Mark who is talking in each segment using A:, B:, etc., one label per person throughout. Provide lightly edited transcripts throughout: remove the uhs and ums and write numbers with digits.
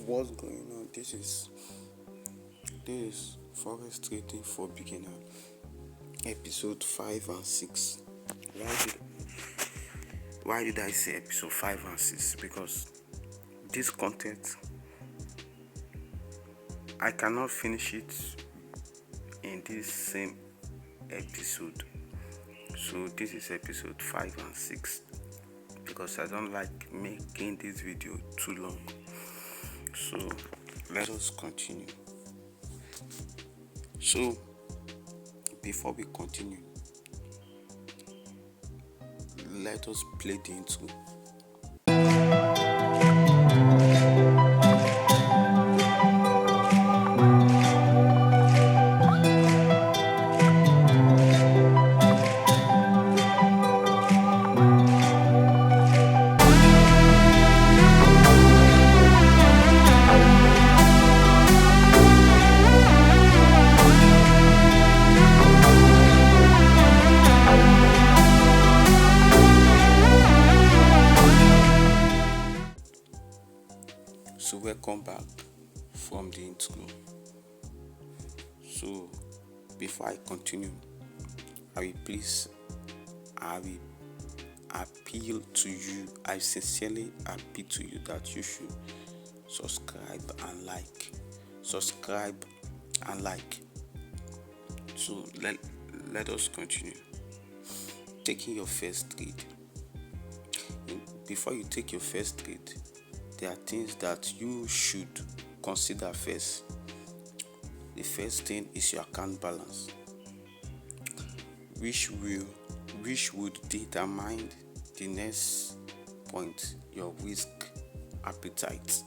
A: What's going on? This is Forex Trading for Beginner, episode 5 and 6. Why did I say episode 5 and 6? Because this content, I cannot finish it in this same episode. So this is episode 5 and 6 because I don't like making this video too long. So let us continue. So before we continue, let us play the intro. So welcome back from the intro. So before I continue, I will appeal to you. I sincerely appeal to you that you should subscribe and like. So let us continue. Taking your first trade. Before you take your first trade, there are things that you should consider first. The first thing is your account balance, which would determine the next point, your risk appetite.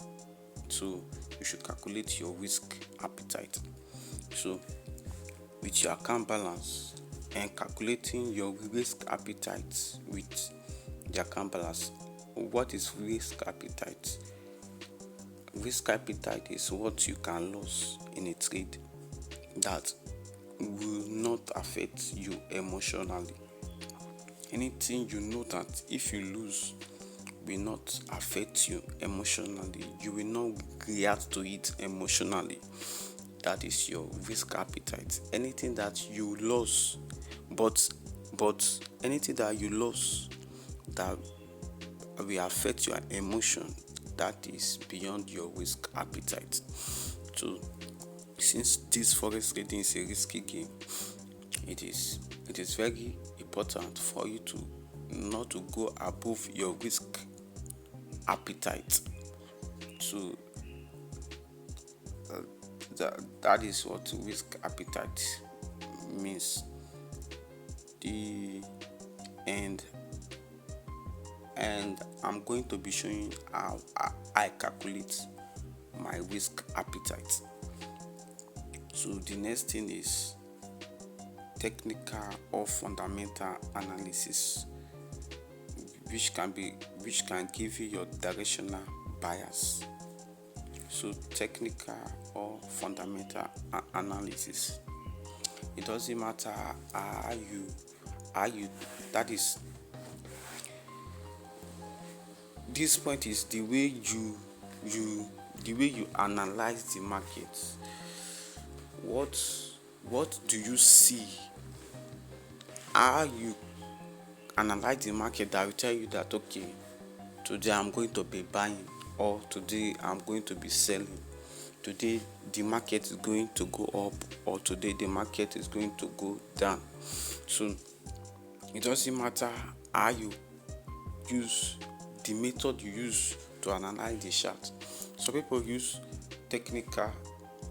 A: So you should calculate your risk appetite. So with your account balance and calculating your risk appetite with the account balance, what is risk appetite? Risk appetite is what you can lose in a trade that will not affect you emotionally. Anything you know that if you lose will not affect you emotionally, you will not react to it emotionally. That is your risk appetite. Anything that you lose, but anything that you lose that will affect your emotion, that is beyond your risk appetite. So since this forex trading is a risky game, it is very important for you to not to go above your risk appetite. So that is what risk appetite means. And I'm going to be showing how I calculate my risk appetite. So the next thing is technical or fundamental analysis, which can give you your directional bias. So technical or fundamental analysis, it doesn't matter how you that is, this point is the way you analyze the market. What do you see? How you analyze the market that will tell you that, okay, today I'm going to be buying, or today I'm going to be selling. Today the market is going to go up, or today the market is going to go down. So it doesn't matter how you use the method you use to analyze the chart. Some people use technical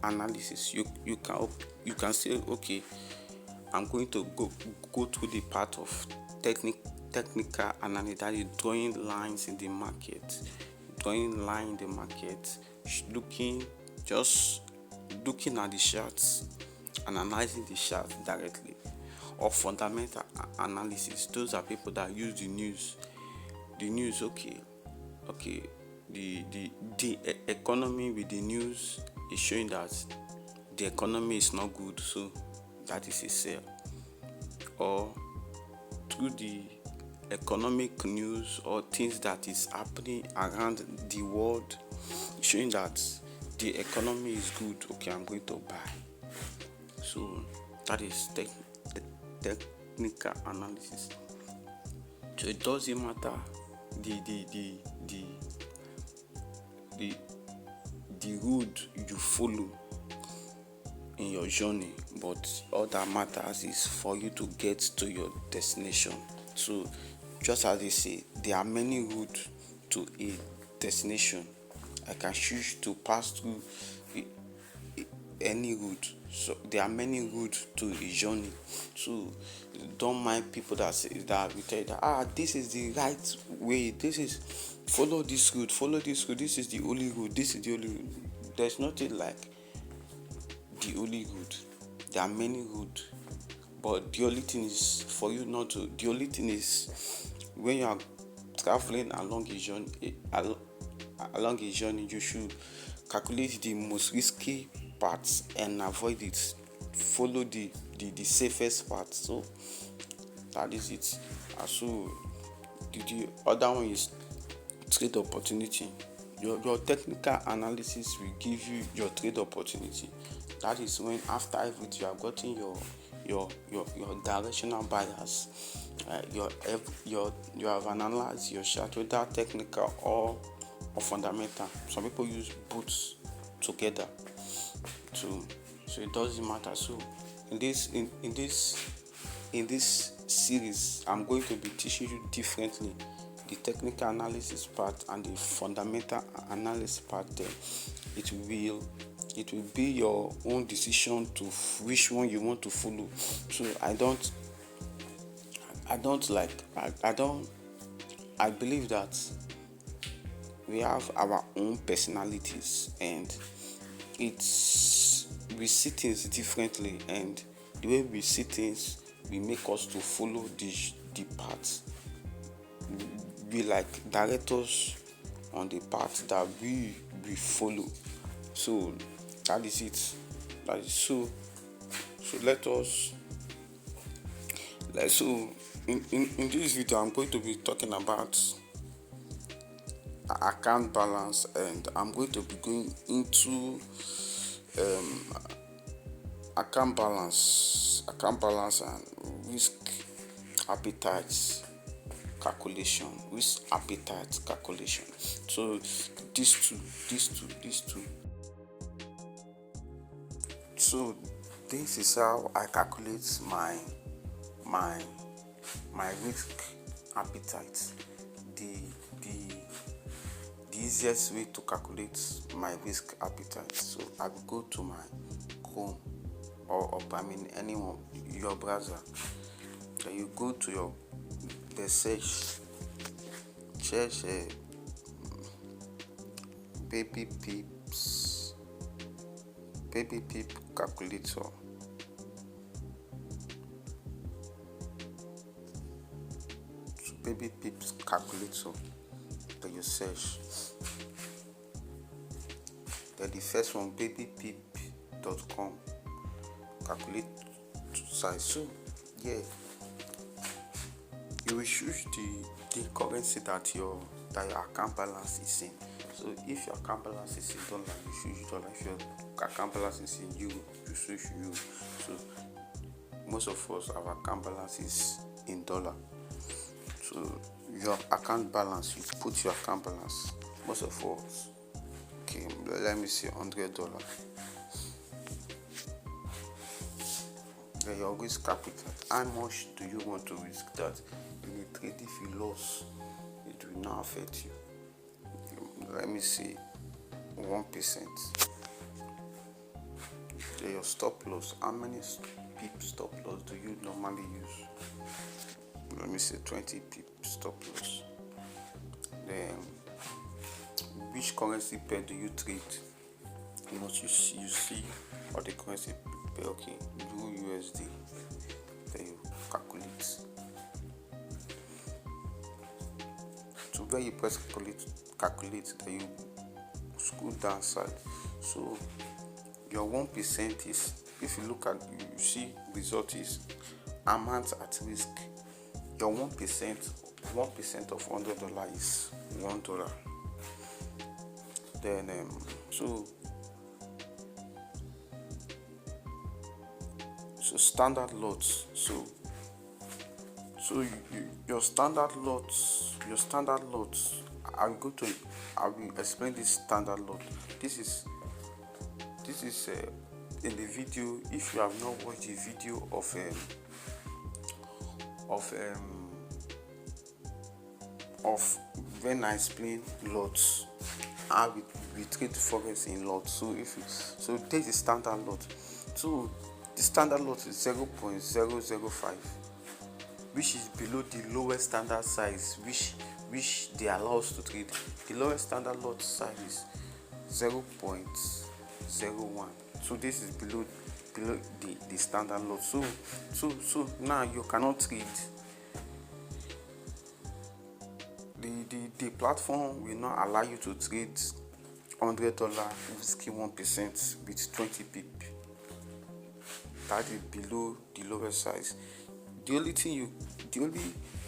A: analysis. You can say, okay, I'm going to go through the part of technical analysis, that is drawing lines in the market, looking at the charts, analyzing the chart directly. Or fundamental analysis, those are people that use the news. Okay, the economy with the news is showing that the economy is not good, so that is a sell. Or through the economic news or things that is happening around the world, showing that the economy is good, okay, I'm going to buy. So that is technical analysis. So it doesn't matter the the the the the, the road you follow in your journey, but all that matters is for you to get to your destination. So just as they say, there are many routes to a destination. I can choose to pass through any route. So there are many routes to a journey. So don't mind people that say that we tell you that this is the right way, this is follow this route, this is the only route, this is the only route. There's nothing like the only route. There are many routes, but the only thing is for you not to. The only thing is when you are traveling along a journey, you should calculate the most risky parts and avoid it. Follow the safest part. So that is it. So the other one is trade opportunity. Your technical analysis will give you your trade opportunity. That is when after everything you have gotten your directional bias, you have analyzed your chart, whether technical or fundamental. Some people use both together, so it doesn't matter. So in this series, I'm going to be teaching you differently the technical analysis part and the fundamental analysis part. There it will be your own decision to which one you want to follow. So I believe that we have our own personalities, and we see things differently, and the way we see things will make us to follow the path. We like direct us on the path that we follow. So that is it. That is so in this video I'm going to be talking about account balance, and I'm going to be going into account balance and risk appetite calculation. So these two. So this is how I calculate my risk appetite. The easiest way to calculate my risk appetite. So I will go to my Chrome or anyone, your browser. Then you go to the search baby pip calculator. So baby pips calculator. Then you search. Then the first one, babypip.com, calculate size. So yeah, you will choose the currency that your account balance is in. So if your account balance is in dollar, you choose dollar. If your account balance is in euro, you choose euro. So most of us, our account balance is in dollar. So your account balance, you put your account balance. Most of us, okay, let me say $100. Then your risk capital. How much do you want to risk that in a trade? If you lose, it will not affect you. Let me say 1%. Then your stop loss. How many pip stop loss do you normally use? Let me say 20 pip stop loss. Then which currency pair do you trade? You see or the currency pair. Okay, Euro USD. Then you calculate. So when you press calculate, then you scroll down side. So your 1% is, if you look at, you see result is amount at risk. Your 1% 1% of $100 is $1. Then so standard lots. So your standard lots, I will explain this standard lot. This is in the video. If you have not watched the video of when I explain lots, how we trade forex in lots. So take the standard lot. So the standard lot is 0.005, which is below the lowest standard size which they allow us to trade. The lowest standard lot size is 0.01. So this is below the standard lot. So now you cannot trade. The platform will not allow you to trade $100 risky 1% with 20 pip. That is below the lowest size. The only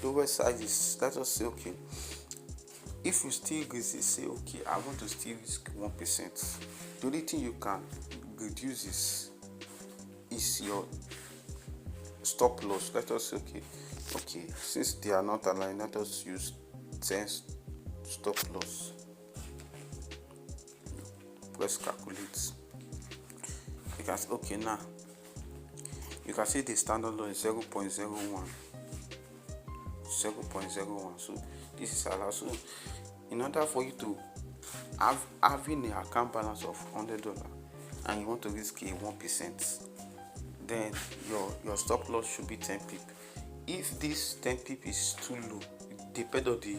A: lowest size is, let us say, okay, if you still say, okay, I want to still risk 1%, the only thing you can reduce is your stop loss. Let us say, okay, since they are not aligned, let us use 10 stop loss. Press calculate. You can say, okay, now you can see the standard loss is 0.01. So this is allowed. So in order for you to having an account balance of $100 and you want to risk a 1%, then your stop loss should be 10 pip. If this 10 pip is too low, it depends on the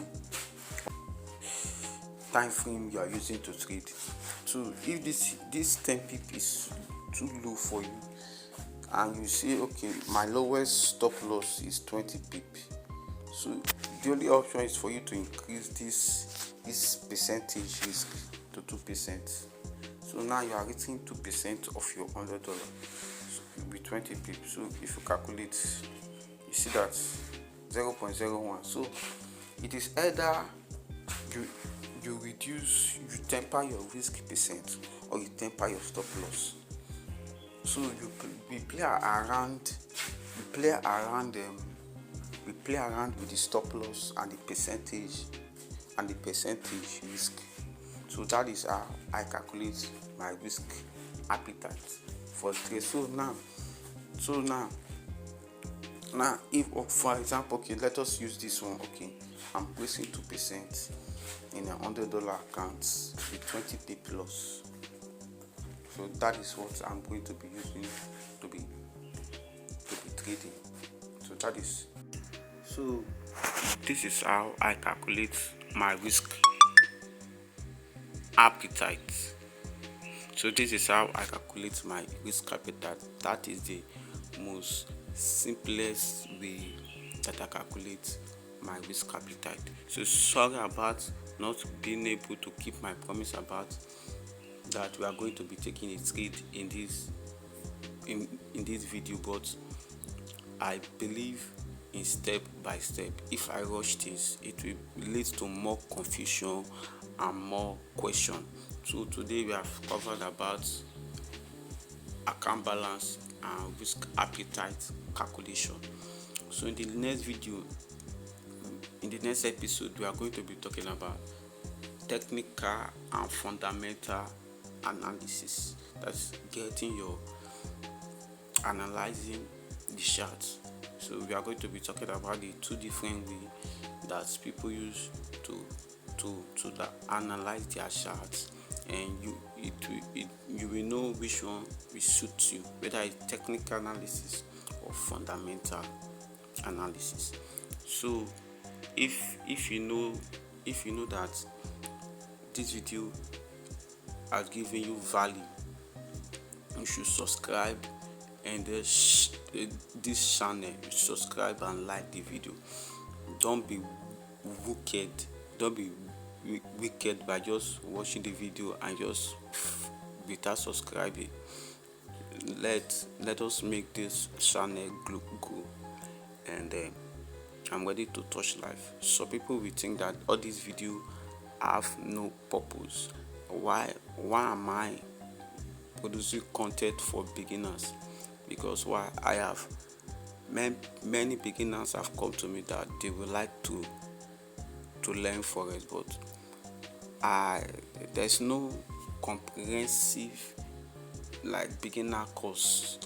A: time frame you are using to trade. So if this 10 pip is too low for you, and you say, okay, my lowest stop loss is 20 pip, so the only option is for you to increase this percentage risk to 2%. So now you are getting 2% of your $100, so it will be 20 pip. So if you calculate, you see that 0.01. So it is either you temper your risk percent, or you temper your stop loss. So we play around with the stop loss and the percentage risk. So that is how I calculate my risk appetite for trade. So now if, for example, okay, let us use this one. Okay, I'm placing 2% in a $100 account with 20 pip loss. So that is what I'm going to be using to be trading. So this is how I calculate my risk appetite. So this is how I calculate my risk appetite. That is the most simplest way that I calculate my risk appetite. So sorry about not being able to keep my promise about that we are going to be taking a trade in this video, but I believe in step by step. If I rush this, it will lead to more confusion and more question. So today we have covered about account balance and risk appetite calculation. So in the next video, in the next episode, we are going to be talking about technical and fundamental analysis. That's analyzing the charts. So we are going to be talking about the two different ways that people use to analyze their charts, and you will know which one will suit you, whether it's technical analysis or fundamental analysis. So if you know that this video has given you value, you should subscribe, and this channel, you subscribe and like the video. Don't be wicked by just watching the video and just without subscribing. Let us make this channel grow, and I'm ready to touch life. So people will think that all these videos have no purpose. Why am I producing content for beginners? Because why I have many beginners have come to me that they would like to learn forex, but there's no comprehensive like beginner course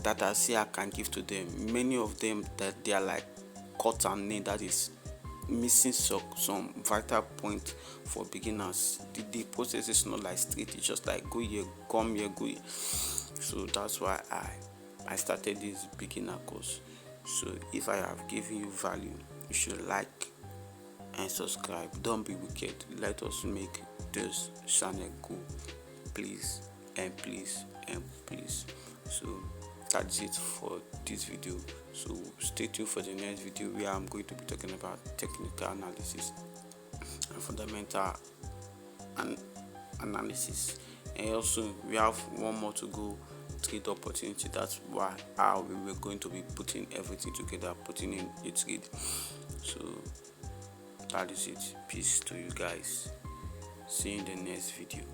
A: that I see I can give to them. Many of them that they are like cut and nail, that is missing some vital point for beginners. The process is not like straight, it's just like go here, come here, go here. So that's why I started this beginner course. So if I have given you value, you should like and subscribe. Don't be wicked. Let us make this channel go, please and please and please. So that's it for this video. So stay tuned for the next video where I'm going to be talking about technical analysis and fundamental analysis. And also we have one more to go, trade opportunity. That's why we were going to be putting everything together, putting in a trade. So that is it. Peace to you guys. See you in the next video.